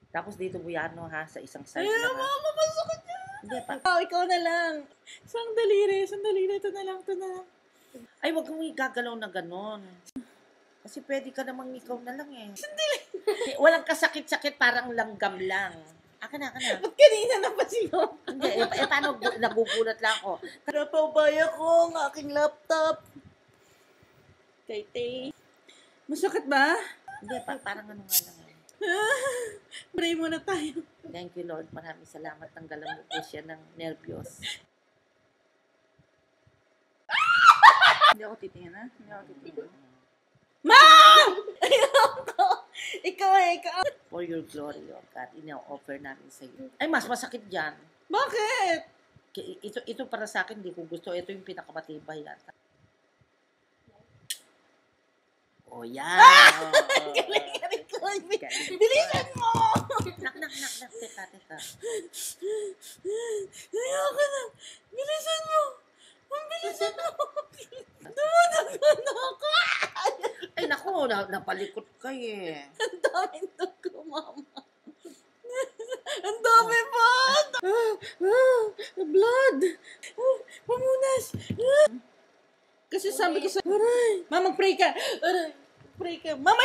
Tapos dito buyano ha, sa isang side Ay, lang ha. mama, masakit yan. Hindi pa. Ikaw na lang. Sandali, ito na lang. Ay, wag mong igagalaw na ganon. Kasi pwede ka namang ikaw na lang eh. Walang kasakit-sakit, parang langgam lang. Aka na. Ba't kanina na pa siya? Hindi, paano nagugulat lang ako. Napaubaya ko ang aking laptop. Tay. Masakit ba? Hindi, parang ano nga lang eh. Pray muna tayo. Thank you, Lord. Maraming salamat. Tanggalan mo po siya ng nervyos. Hindi ako titingin, ha? Mom! Ayoko! Ikaw. For your glory, Lord God, ina-offer namin sa iyo. Ay, mas masakit dyan. Bakit? Ito para sa akin, hindi ko gusto. Ito yung pinakamatibay yata. Oh, yan. Galing ko. Bilisan mo! Nak. Teka. Ayoko na. Bilisan mo. Bilisan mo. Dumadagan ako. Ay, naku, napalikot ka eh. Ang daming dugo, mama. Ang dami pa. Blood. Pamunas. Kasi sabi ko sa... Aray. Mama, pray ka. Pray ka. Mama,